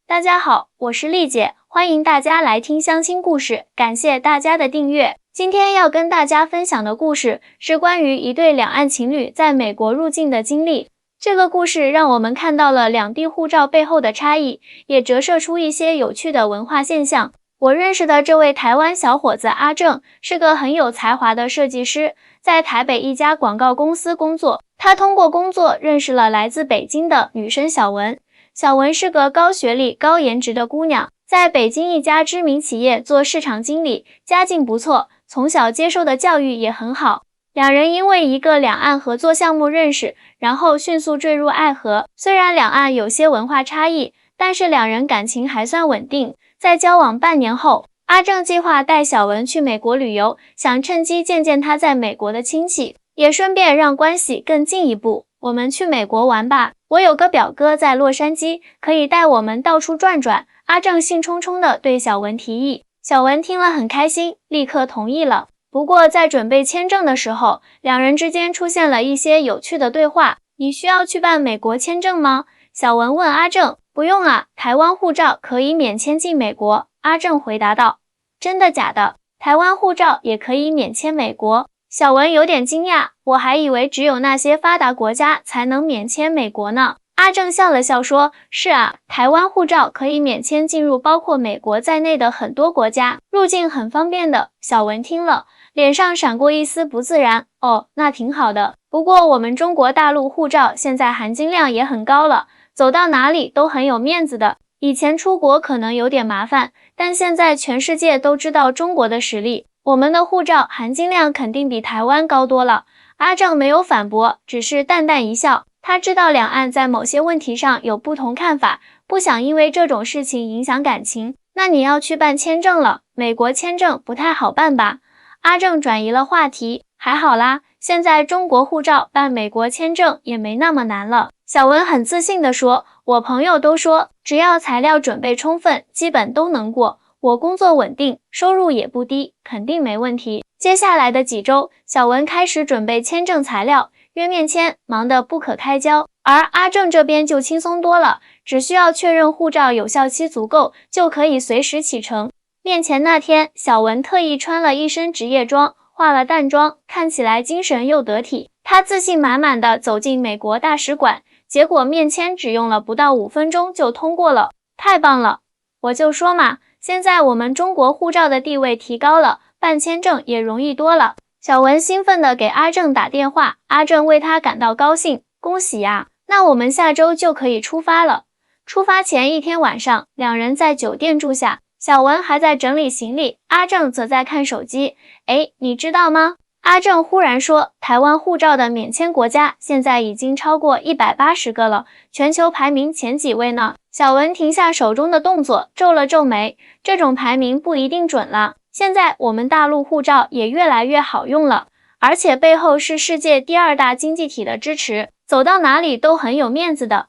大家好，我是丽姐，欢迎大家来听相亲故事，感谢大家的订阅。今天要跟大家分享的故事是关于一对两岸情侣在美国入境的经历。这个故事让我们看到了两地护照背后的差异，也折射出一些有趣的文化现象。我认识的这位台湾小伙子阿正是个很有才华的设计师，在台北一家广告公司工作。他通过工作认识了来自北京的女生小文。小文是个高学历、高颜值的姑娘，在北京一家知名企业做市场经理，家境不错，从小接受的教育也很好。两人因为一个两岸合作项目认识，然后迅速坠入爱河。虽然两岸有些文化差异，但是两人感情还算稳定。在交往半年后，阿正计划带小文去美国旅游，想趁机见见他在美国的亲戚，也顺便让关系更进一步。我们去美国玩吧，我有个表哥在洛杉矶，可以带我们到处转转。阿正兴冲冲地对小文提议，小文听了很开心，立刻同意了。不过在准备签证的时候，两人之间出现了一些有趣的对话。你需要去办美国签证吗？小文问阿正。不用啊，台湾护照可以免签进美国。阿正回答道。真的假的？台湾护照也可以免签美国？小文有点惊讶，我还以为只有那些发达国家才能免签美国呢。阿正笑了笑说，是啊，台湾护照可以免签进入包括美国在内的很多国家，入境很方便的。小文听了，脸上闪过一丝不自然，哦，那挺好的。不过我们中国大陆护照现在含金量也很高了，走到哪里都很有面子的。以前出国可能有点麻烦，但现在全世界都知道中国的实力，我们的护照含金量肯定比台湾高多了。阿正没有反驳，只是淡淡一笑。他知道两岸在某些问题上有不同看法，不想因为这种事情影响感情。那你要去办签证了，美国签证不太好办吧？阿正转移了话题，还好啦，现在中国护照办美国签证也没那么难了。小文很自信地说，我朋友都说，只要材料准备充分，基本都能过。我工作稳定，收入也不低，肯定没问题。接下来的几周，小文开始准备签证材料，约面签，忙得不可开交。而阿正这边就轻松多了，只需要确认护照有效期足够，就可以随时启程。面前那天，小文特意穿了一身职业装，化了淡妆，看起来精神又得体。他自信满满地走进美国大使馆，结果面签只用了不到5分钟就通过了，太棒了！我就说嘛，现在我们中国护照的地位提高了，办签证也容易多了。小文兴奋地给阿正打电话，阿正为他感到高兴，恭喜呀！那我们下周就可以出发了。出发前一天晚上，两人在酒店住下，小文还在整理行李，阿正则在看手机。诶，你知道吗？阿正忽然说，台湾护照的免签国家现在已经超过180个了，全球排名前几位呢。小文停下手中的动作，皱了皱眉，这种排名不一定准了。现在我们大陆护照也越来越好用了，而且背后是世界第2大经济体的支持，走到哪里都很有面子的。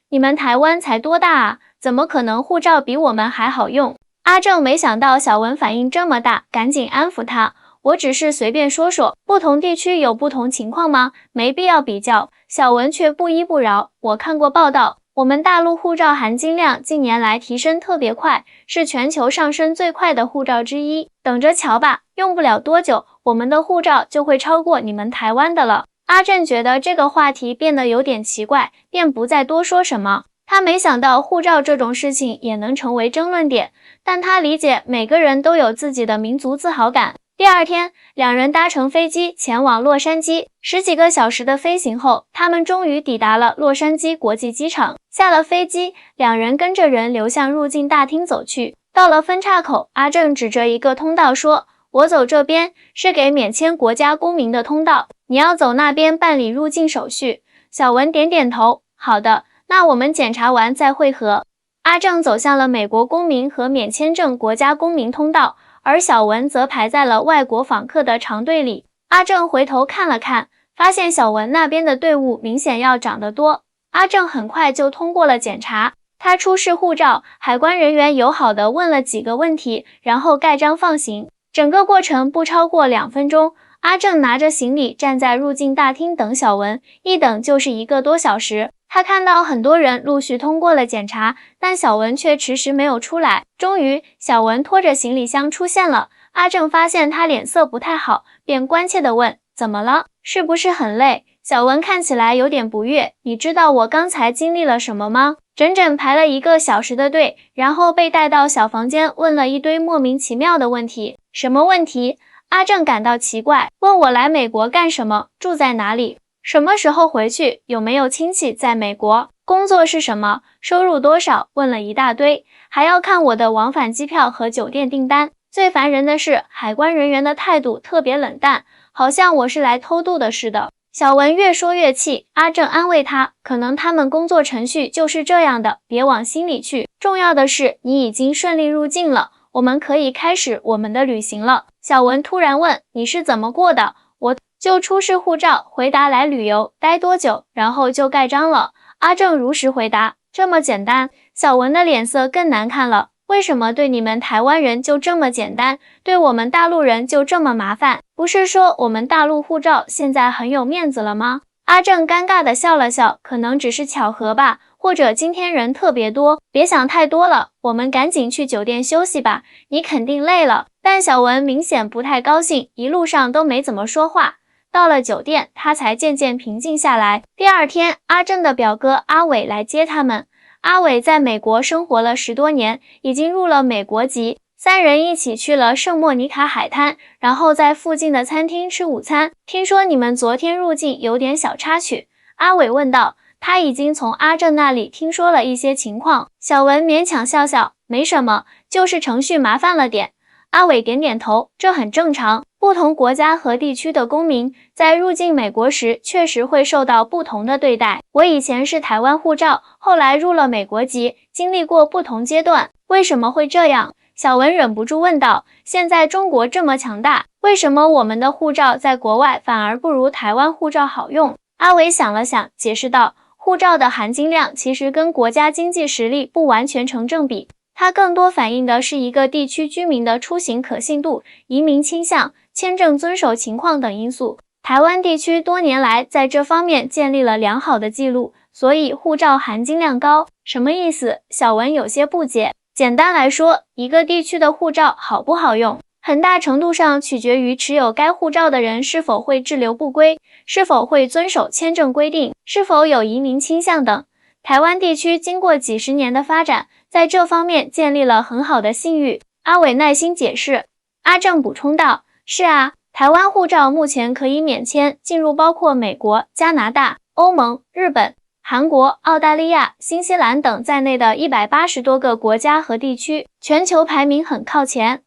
你们台湾才多大啊？怎么可能护照比我们还好用？阿正没想到小文反应这么大，赶紧安抚他。我只是随便说说，不同地区有不同情况吗？没必要比较。小文却不依不饶，我看过报道，我们大陆护照含金量近年来提升特别快，是全球上升最快的护照之一。等着瞧吧，用不了多久，我们的护照就会超过你们台湾的了。阿正觉得这个话题变得有点奇怪，便不再多说什么。他没想到护照这种事情也能成为争论点，但他理解每个人都有自己的民族自豪感。第二天，两人搭乘飞机前往洛杉矶，10几个小时的飞行后，他们终于抵达了洛杉矶国际机场。下了飞机，两人跟着人流向入境大厅走去。到了分岔口，阿正指着一个通道说，我走这边是给免签国家公民的通道，你要走那边办理入境手续。小文点点头，好的，那我们检查完再会合。阿正走向了美国公民和免签证国家公民通道，而小文则排在了外国访客的长队里。阿正回头看了看，发现小文那边的队伍明显要长得多。阿正很快就通过了检查，他出示护照，海关人员友好地问了几个问题，然后盖章放行。整个过程不超过2分钟。阿正拿着行李站在入境大厅等小文，一等就是1个多小时。他看到很多人陆续通过了检查，但小文却迟迟没有出来。终于，小文拖着行李箱出现了。阿正发现他脸色不太好，便关切地问：“怎么了？是不是很累？”小文看起来有点不悦：“你知道我刚才经历了什么吗？整整排了1个小时的队，然后被带到小房间，问了一堆莫名其妙的问题。”“什么问题？”阿正感到奇怪，问我来美国干什么，住在哪里，什么时候回去，有没有亲戚在美国，工作是什么，收入多少，问了一大堆，还要看我的往返机票和酒店订单。最烦人的是，海关人员的态度特别冷淡，好像我是来偷渡的似的。小文越说越气，阿正安慰他，可能他们工作程序就是这样的，别往心里去。重要的是，你已经顺利入境了，我们可以开始我们的旅行了。小文突然问：“你是怎么过的？”“我就出示护照，回答来旅游，待多久，然后就盖章了。”阿正如实回答。这么简单？小文的脸色更难看了。为什么对你们台湾人就这么简单，对我们大陆人就这么麻烦？不是说我们大陆护照现在很有面子了吗？阿正尴尬地笑了笑，可能只是巧合吧，或者今天人特别多，别想太多了，我们赶紧去酒店休息吧，你肯定累了。但小文明显不太高兴，一路上都没怎么说话。到了酒店，他才渐渐平静下来。第二天，阿正的表哥阿伟来接他们。阿伟在美国生活了10多年，已经入了美国籍。3人一起去了圣莫尼卡海滩，然后在附近的餐厅吃午餐。听说你们昨天入境有点小插曲，阿伟问道。他已经从阿正那里听说了一些情况。小文勉强笑笑，没什么，就是程序麻烦了点。阿伟点点头，这很正常。不同国家和地区的公民在入境美国时确实会受到不同的对待。我以前是台湾护照，后来入了美国籍，经历过不同阶段。为什么会这样？小文忍不住问道。现在中国这么强大，为什么我们的护照在国外反而不如台湾护照好用？阿伟想了想，解释道，护照的含金量其实跟国家经济实力不完全成正比。它更多反映的是一个地区居民的出行可信度、移民倾向、签证遵守情况等因素。台湾地区多年来在这方面建立了良好的记录，所以护照含金量高。什么意思？小文有些不解。简单来说，一个地区的护照好不好用，很大程度上取决于持有该护照的人是否会滞留不归，是否会遵守签证规定，是否有移民倾向等。台湾地区经过几十年的发展，在这方面建立了很好的信誉。阿伟耐心解释。阿正补充道，是啊，台湾护照目前可以免签进入包括美国、加拿大、欧盟、日本、韩国、澳大利亚、新西兰等在内的180多个国家和地区，全球排名很靠前。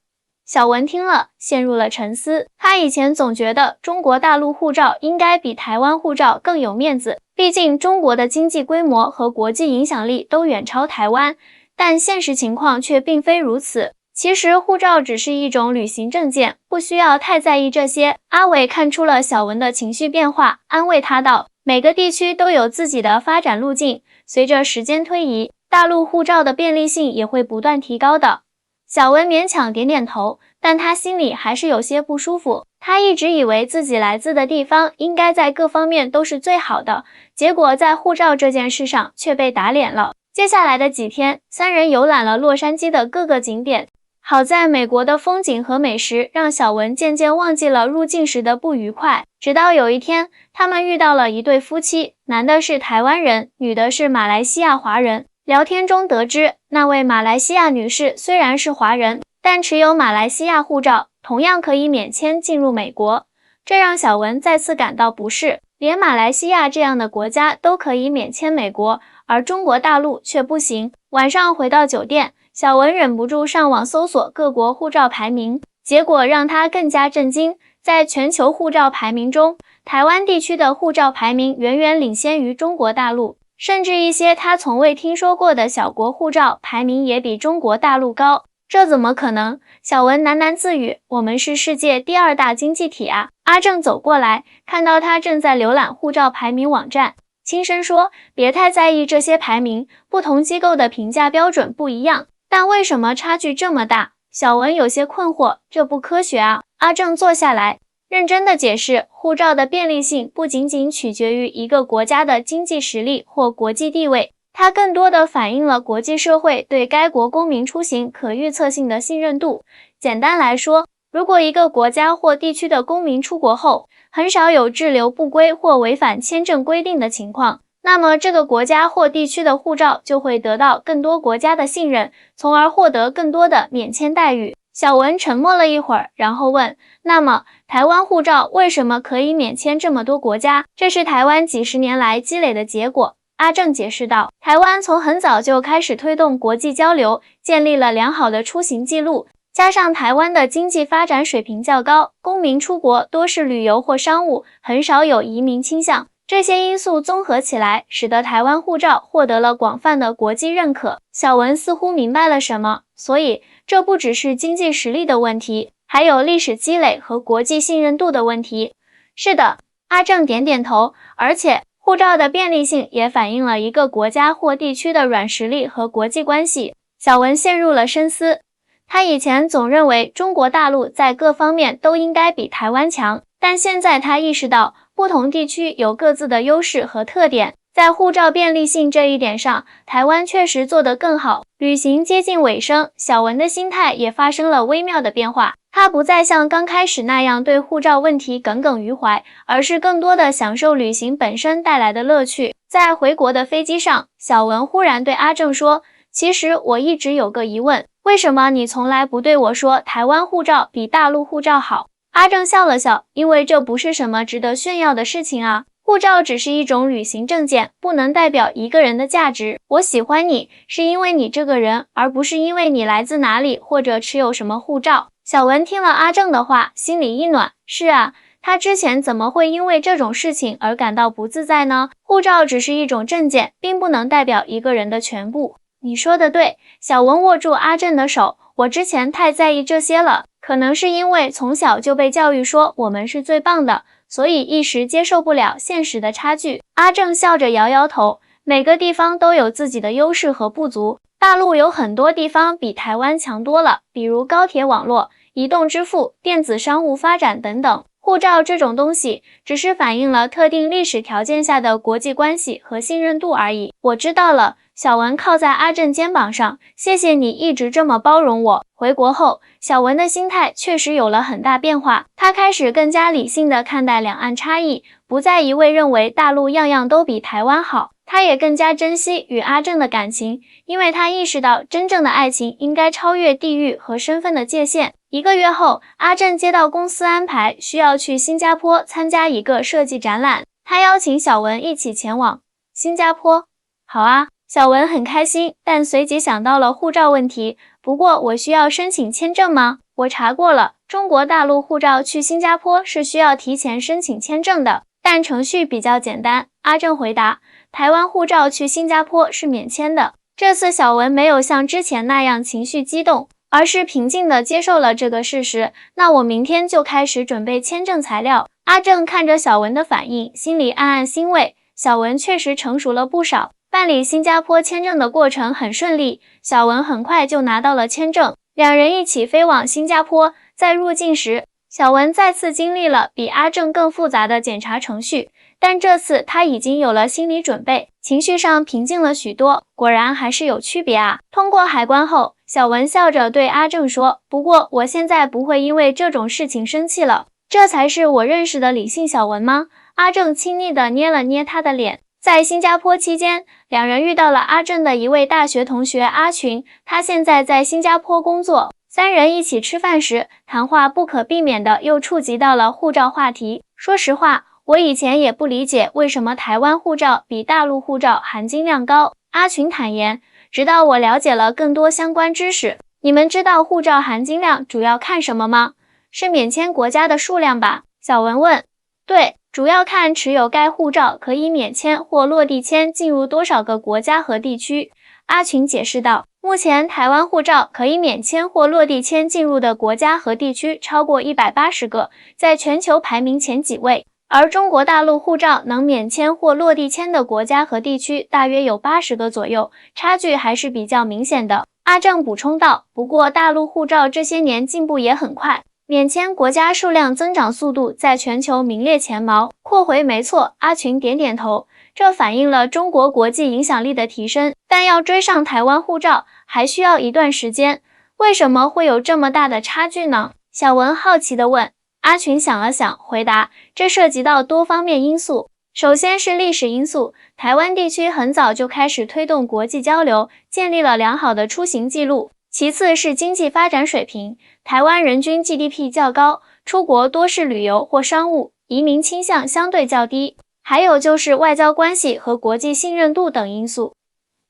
小文听了，陷入了沉思。他以前总觉得中国大陆护照应该比台湾护照更有面子，毕竟中国的经济规模和国际影响力都远超台湾，但现实情况却并非如此。其实护照只是一种旅行证件，不需要太在意这些。阿伟看出了小文的情绪变化，安慰他道，每个地区都有自己的发展路径，随着时间推移，大陆护照的便利性也会不断提高的。小文勉强点点头，但他心里还是有些不舒服。他一直以为自己来自的地方应该在各方面都是最好的，结果在护照这件事上却被打脸了。接下来的几天，3人游览了洛杉矶的各个景点。好在美国的风景和美食让小文渐渐忘记了入境时的不愉快。直到有一天，他们遇到了一对夫妻，男的是台湾人，女的是马来西亚华人。聊天中得知，那位马来西亚女士虽然是华人，但持有马来西亚护照，同样可以免签进入美国。这让小文再次感到不适，连马来西亚这样的国家都可以免签美国，而中国大陆却不行。晚上回到酒店，小文忍不住上网搜索各国护照排名，结果让他更加震惊。在全球护照排名中，台湾地区的护照排名远远领先于中国大陆，甚至一些他从未听说过的小国护照排名也比中国大陆高。这怎么可能？小文喃喃自语，我们是世界第2大经济体啊。阿正走过来，看到他正在浏览护照排名网站，轻声说，别太在意这些排名，不同机构的评价标准不一样，但为什么差距这么大？小文有些困惑，这不科学啊。阿正坐下来，认真的解释，护照的便利性不仅仅取决于一个国家的经济实力或国际地位，它更多的反映了国际社会对该国公民出行可预测性的信任度。简单来说，如果一个国家或地区的公民出国后，很少有滞留不归或违反签证规定的情况，那么这个国家或地区的护照就会得到更多国家的信任，从而获得更多的免签待遇。小文沉默了一会儿，然后问，那么台湾护照为什么可以免签这么多国家？这是台湾几十年来积累的结果。阿正解释道，台湾从很早就开始推动国际交流，建立了良好的出行记录，加上台湾的经济发展水平较高，公民出国多是旅游或商务，很少有移民倾向。这些因素综合起来，使得台湾护照获得了广泛的国际认可。小文似乎明白了什么，所以这不只是经济实力的问题，还有历史积累和国际信任度的问题。是的，阿正点点头，而且护照的便利性也反映了一个国家或地区的软实力和国际关系。小文陷入了深思。他以前总认为中国大陆在各方面都应该比台湾强，但现在他意识到，不同地区有各自的优势和特点，在护照便利性这一点上，台湾确实做得更好。旅行接近尾声，小文的心态也发生了微妙的变化。他不再像刚开始那样对护照问题耿耿于怀，而是更多的享受旅行本身带来的乐趣。在回国的飞机上，小文忽然对阿正说，其实我一直有个疑问，为什么你从来不对我说台湾护照比大陆护照好？阿正笑了笑，因为这不是什么值得炫耀的事情啊。护照只是一种旅行证件，不能代表一个人的价值。我喜欢你，是因为你这个人，而不是因为你来自哪里或者持有什么护照。小文听了阿正的话，心里一暖。是啊，他之前怎么会因为这种事情而感到不自在呢？护照只是一种证件，并不能代表一个人的全部。你说的对，小文握住阿正的手，我之前太在意这些了，可能是因为从小就被教育说我们是最棒的，所以一时接受不了现实的差距。阿正笑着摇摇头，每个地方都有自己的优势和不足，大陆有很多地方比台湾强多了，比如高铁网络、移动支付、电子商务发展等等。护照这种东西，只是反映了特定历史条件下的国际关系和信任度而已。我知道了。小文靠在阿正肩膀上，谢谢你一直这么包容我。回国后，小文的心态确实有了很大变化，他开始更加理性地看待两岸差异，不再一味认为大陆样样都比台湾好。他也更加珍惜与阿正的感情，因为他意识到真正的爱情应该超越地域和身份的界限。1个月后，阿正接到公司安排，需要去新加坡参加一个设计展览，他邀请小文一起前往。新加坡？好啊。小文很开心，但随即想到了护照问题。不过我需要申请签证吗？我查过了，中国大陆护照去新加坡是需要提前申请签证的，但程序比较简单。阿正回答，台湾护照去新加坡是免签的。这次小文没有像之前那样情绪激动，而是平静地接受了这个事实。那我明天就开始准备签证材料。阿正看着小文的反应，心里暗暗欣慰，小文确实成熟了不少。办理新加坡签证的过程很顺利，小文很快就拿到了签证，两人一起飞往新加坡。在入境时，小文再次经历了比阿正更复杂的检查程序，但这次他已经有了心理准备，情绪上平静了许多。果然还是有区别啊。通过海关后，小文笑着对阿正说，不过我现在不会因为这种事情生气了，这才是我认识的理性小文吗？阿正亲昵地捏了捏他的脸。在新加坡期间，两人遇到了阿正的一位大学同学阿群，他现在在新加坡工作。三人一起吃饭时，谈话不可避免的又触及到了护照话题。说实话，我以前也不理解为什么台湾护照比大陆护照含金量高。阿群坦言，直到我了解了更多相关知识。你们知道护照含金量主要看什么吗？是免签国家的数量吧？小文问。对。主要看持有该护照可以免签或落地签进入多少个国家和地区。阿群解释道，目前台湾护照可以免签或落地签进入的国家和地区超过180个，在全球排名前几位，而中国大陆护照能免签或落地签的国家和地区大约有80个左右，差距还是比较明显的。阿正补充道，不过大陆护照这些年进步也很快，免签国家数量增长速度在全球名列前茅。括回没错，阿群点点头，这反映了中国国际影响力的提升，但要追上台湾护照还需要一段时间。为什么会有这么大的差距呢？小文好奇地问。阿群想了想，回答，这涉及到多方面因素。首先是历史因素，台湾地区很早就开始推动国际交流，建立了良好的出行记录。其次是经济发展水平，台湾人均 GDP 较高，出国多是旅游或商务，移民倾向相对较低。还有就是外交关系和国际信任度等因素。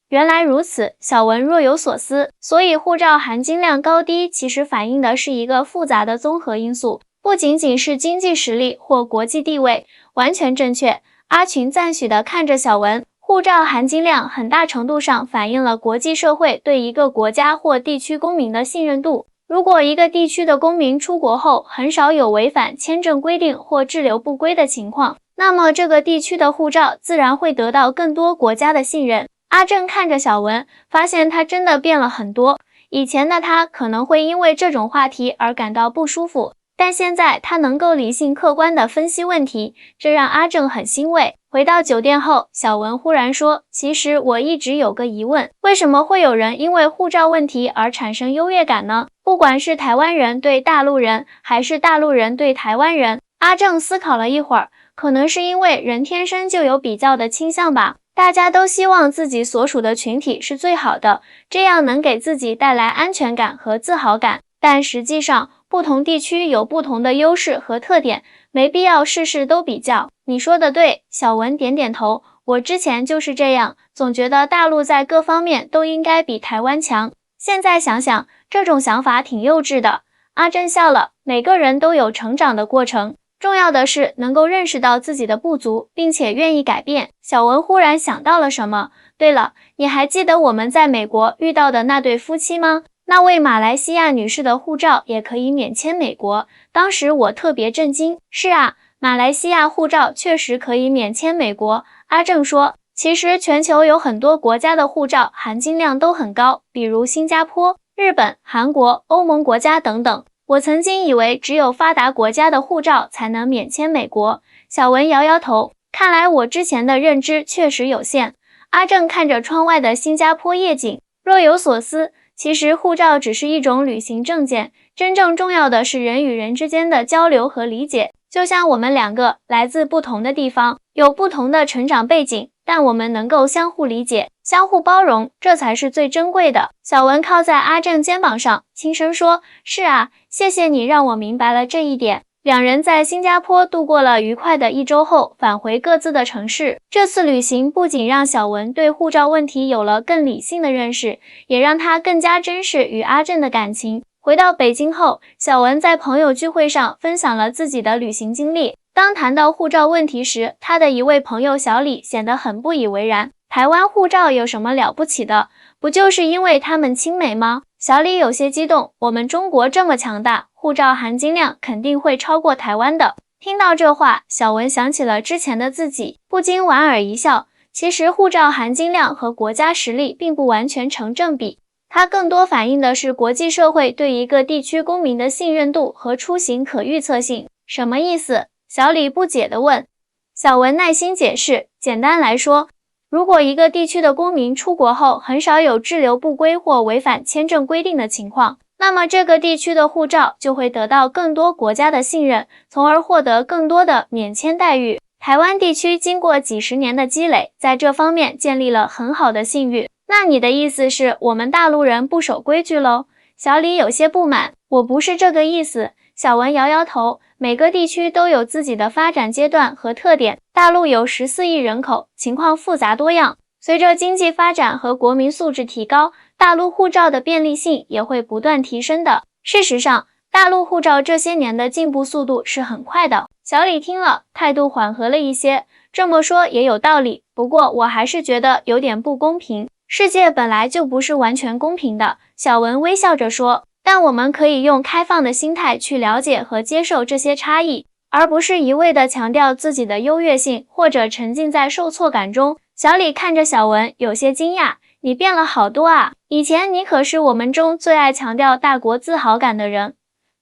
原来如此，小文若有所思。所以护照含金量高低其实反映的是一个复杂的综合因素，不仅仅是经济实力或国际地位。完全正确。阿群赞许地看着小文，护照含金量很大程度上反映了国际社会对一个国家或地区公民的信任度。如果一个地区的公民出国后很少有违反签证规定或滞留不归的情况，那么这个地区的护照自然会得到更多国家的信任。阿正看着小文，发现他真的变了很多。以前的他可能会因为这种话题而感到不舒服，但现在他能够理性客观地分析问题，这让阿正很欣慰。回到酒店后，小文忽然说，其实我一直有个疑问，为什么会有人因为护照问题而产生优越感呢？不管是台湾人对大陆人，还是大陆人对台湾人。阿正思考了一会儿，可能是因为人天生就有比较的倾向吧。大家都希望自己所属的群体是最好的，这样能给自己带来安全感和自豪感。但实际上，不同地区有不同的优势和特点，没必要事事都比较。你说的对，小文点点头，我之前就是这样，总觉得大陆在各方面都应该比台湾强。现在想想，这种想法挺幼稚的。阿正笑了，每个人都有成长的过程。重要的是能够认识到自己的不足，并且愿意改变。小文忽然想到了什么，对了，你还记得我们在美国遇到的那对夫妻吗？那位马来西亚女士的护照也可以免签美国，当时我特别震惊。是啊，马来西亚护照确实可以免签美国。阿正说，其实全球有很多国家的护照含金量都很高，比如新加坡、日本、韩国、欧盟国家等等。我曾经以为只有发达国家的护照才能免签美国。小文摇摇头，看来我之前的认知确实有限。阿正看着窗外的新加坡夜景，若有所思。其实护照只是一种旅行证件，真正重要的是人与人之间的交流和理解。就像我们两个来自不同的地方，有不同的成长背景，但我们能够相互理解，相互包容，这才是最珍贵的。小文靠在阿正肩膀上，轻声说，是啊，谢谢你让我明白了这一点。两人在新加坡度过了愉快的一周后，返回各自的城市。这次旅行不仅让小文对护照问题有了更理性的认识，也让他更加珍视与阿正的感情。回到北京后，小文在朋友聚会上分享了自己的旅行经历。当谈到护照问题时，他的一位朋友小李显得很不以为然。台湾护照有什么了不起的？不就是因为他们亲美吗？小李有些激动，我们中国这么强大，护照含金量肯定会超过台湾的。听到这话，小文想起了之前的自己，不禁莞尔一笑。其实护照含金量和国家实力并不完全成正比，它更多反映的是国际社会对一个地区公民的信任度和出行可预测性。什么意思？小李不解地问。小文耐心解释，简单来说，如果一个地区的公民出国后很少有滞留不归或违反签证规定的情况，那么这个地区的护照就会得到更多国家的信任，从而获得更多的免签待遇。台湾地区经过几十年的积累，在这方面建立了很好的信誉。那你的意思是我们大陆人不守规矩喽？小李有些不满。我不是这个意思。小文摇摇头，每个地区都有自己的发展阶段和特点，大陆有14亿人口，情况复杂多样。随着经济发展和国民素质提高，大陆护照的便利性也会不断提升的。事实上，大陆护照这些年的进步速度是很快的。小李听了，态度缓和了一些。这么说也有道理，不过我还是觉得有点不公平。世界本来就不是完全公平的，小文微笑着说。但我们可以用开放的心态去了解和接受这些差异，而不是一味地强调自己的优越性，或者沉浸在受挫感中。小李看着小文，有些惊讶，你变了好多啊，以前你可是我们中最爱强调大国自豪感的人。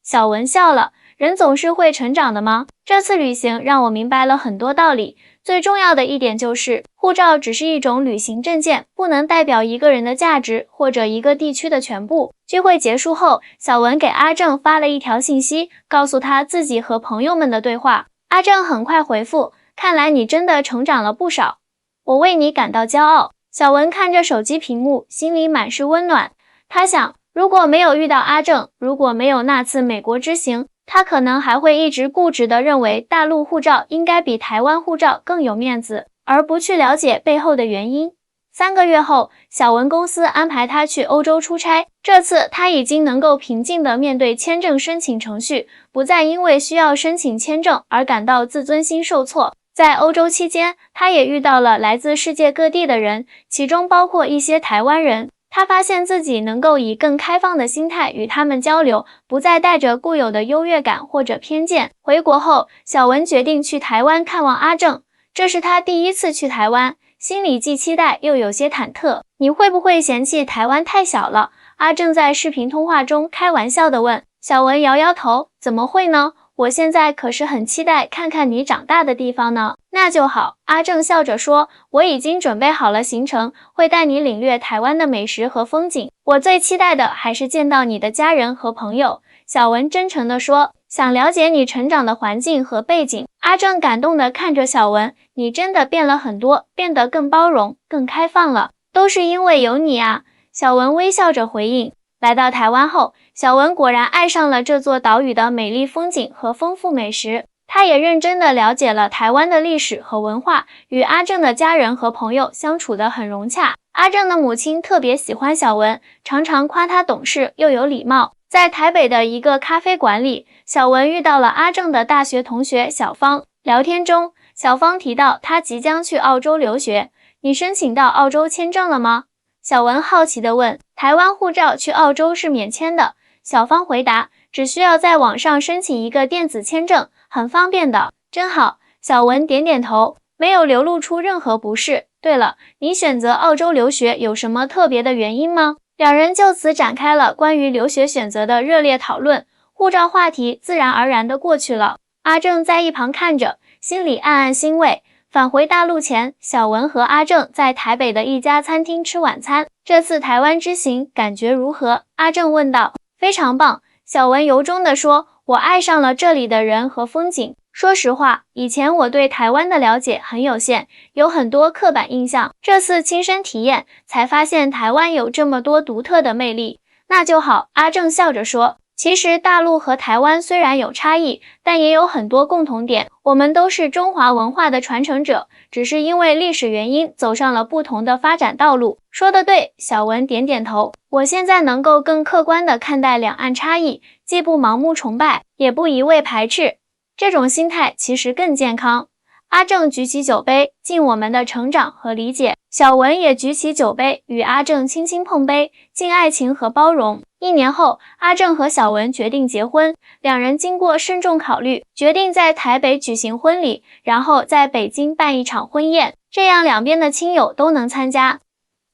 小文笑了，人总是会成长的吗？这次旅行让我明白了很多道理，最重要的一点就是，护照只是一种旅行证件，不能代表一个人的价值或者一个地区的全部。聚会结束后，小文给阿正发了一条信息，告诉他自己和朋友们的对话。阿正很快回复，看来你真的成长了不少，我为你感到骄傲。小文看着手机屏幕，心里满是温暖。他想，如果没有遇到阿正，如果没有那次美国之行，他可能还会一直固执地认为大陆护照应该比台湾护照更有面子，而不去了解背后的原因。3个月后，小文公司安排他去欧洲出差，这次他已经能够平静地面对签证申请程序，不再因为需要申请签证而感到自尊心受挫。在欧洲期间，他也遇到了来自世界各地的人，其中包括一些台湾人。他发现自己能够以更开放的心态与他们交流，不再带着固有的优越感或者偏见。回国后，小文决定去台湾看望阿正，这是他第一次去台湾，心里既期待又有些忐忑。你会不会嫌弃台湾太小了？阿正在视频通话中开玩笑地问。小文摇摇头，怎么会呢？我现在可是很期待看看你长大的地方呢。那就好，阿正笑着说，我已经准备好了行程，会带你领略台湾的美食和风景。我最期待的还是见到你的家人和朋友。小文真诚地说，想了解你成长的环境和背景。阿正感动地看着小文，你真的变了很多，变得更包容、更开放了，都是因为有你啊。小文微笑着回应。来到台湾后，小文果然爱上了这座岛屿的美丽风景和丰富美食。他也认真地了解了台湾的历史和文化，与阿正的家人和朋友相处得很融洽。阿正的母亲特别喜欢小文，常常夸他懂事又有礼貌。在台北的一个咖啡馆里，小文遇到了阿正的大学同学小芳。聊天中，小芳提到他即将去澳洲留学，你申请到澳洲签证了吗？小文好奇地问。台湾护照去澳洲是免签的，小芳回答，只需要在网上申请一个电子签证，很方便的。真好，小文点点头，没有流露出任何不适。对了，你选择澳洲留学有什么特别的原因吗？两人就此展开了关于留学选择的热烈讨论，护照话题自然而然地过去了。阿正在一旁看着，心里暗暗欣慰。返回大陆前，小文和阿正在台北的一家餐厅吃晚餐。这次台湾之行感觉如何？阿正问道。非常棒，小文由衷地说，我爱上了这里的人和风景。说实话，以前我对台湾的了解很有限，有很多刻板印象，这次亲身体验，才发现台湾有这么多独特的魅力。那就好，阿正笑着说。其实大陆和台湾虽然有差异，但也有很多共同点。我们都是中华文化的传承者，只是因为历史原因走上了不同的发展道路。说得对，小文点点头。我现在能够更客观地看待两岸差异，既不盲目崇拜，也不一味排斥。这种心态其实更健康。阿正举起酒杯，敬我们的成长和理解。小文也举起酒杯，与阿正轻轻碰杯，敬爱情和包容。1年后，阿正和小文决定结婚，两人经过慎重考虑，决定在台北举行婚礼，然后在北京办一场婚宴，这样两边的亲友都能参加。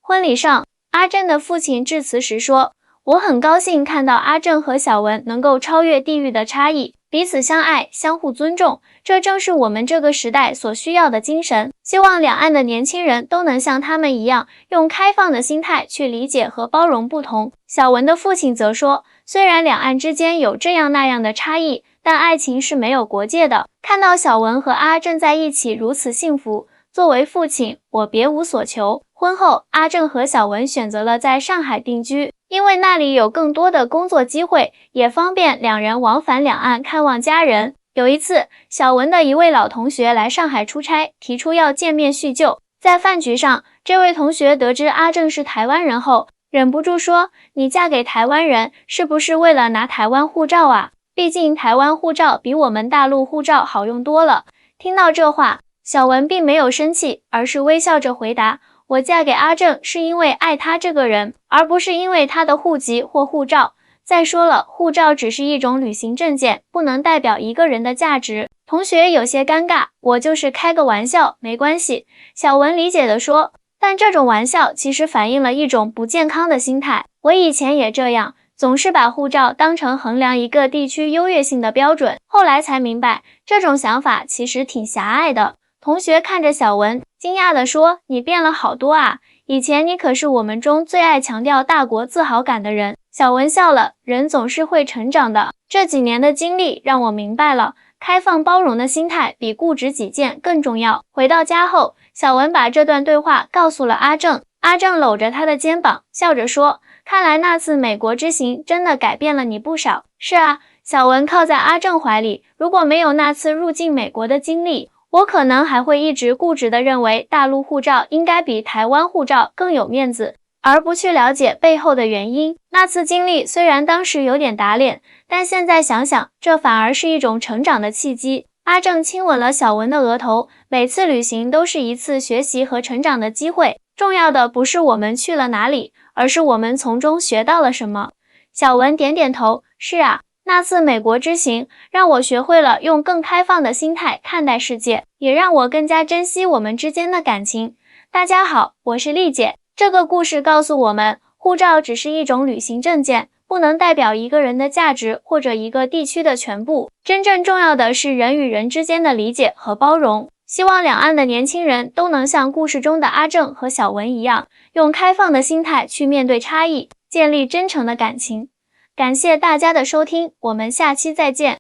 婚礼上，阿正的父亲致辞时说，我很高兴看到阿正和小文能够超越地域的差异，彼此相爱，相互尊重，这正是我们这个时代所需要的精神。希望两岸的年轻人都能像他们一样，用开放的心态去理解和包容不同。小文的父亲则说，虽然两岸之间有这样那样的差异，但爱情是没有国界的。看到小文和阿正在一起如此幸福，作为父亲，我别无所求。婚后，阿正和小文选择了在上海定居，因为那里有更多的工作机会，也方便两人往返两岸看望家人。有一次，小文的一位老同学来上海出差，提出要见面叙旧。在饭局上，这位同学得知阿正是台湾人后，忍不住说，你嫁给台湾人是不是为了拿台湾护照啊？毕竟台湾护照比我们大陆护照好用多了。听到这话，小文并没有生气，而是微笑着回答，我嫁给阿正是因为爱他这个人，而不是因为他的户籍或护照。再说了，护照只是一种旅行证件，不能代表一个人的价值。同学有些尴尬，我就是开个玩笑，没关系。小文理解地说，但这种玩笑其实反映了一种不健康的心态。我以前也这样，总是把护照当成衡量一个地区优越性的标准。后来才明白，这种想法其实挺狭隘的。同学看着小文，惊讶地说：“你变了好多啊！以前你可是我们中最爱强调大国自豪感的人。”小文笑了，人总是会成长的。这几年的经历让我明白了，开放包容的心态比固执己见更重要。回到家后，小文把这段对话告诉了阿正。阿正搂着他的肩膀，笑着说：“看来那次美国之行真的改变了你不少。”是啊，小文靠在阿正怀里。如果没有那次入境美国的经历，我可能还会一直固执地认为大陆护照应该比台湾护照更有面子，而不去了解背后的原因。那次经历虽然当时有点打脸，但现在想想，这反而是一种成长的契机。阿正亲吻了小文的额头，每次旅行都是一次学习和成长的机会。重要的不是我们去了哪里，而是我们从中学到了什么。小文点点头，是啊，那次美国之行让我学会了用更开放的心态看待世界，也让我更加珍惜我们之间的感情。大家好，我是丽姐。这个故事告诉我们，护照只是一种旅行证件，不能代表一个人的价值或者一个地区的全部。真正重要的是人与人之间的理解和包容。希望两岸的年轻人都能像故事中的阿正和小文一样，用开放的心态去面对差异，建立真诚的感情。感谢大家的收听，我们下期再见。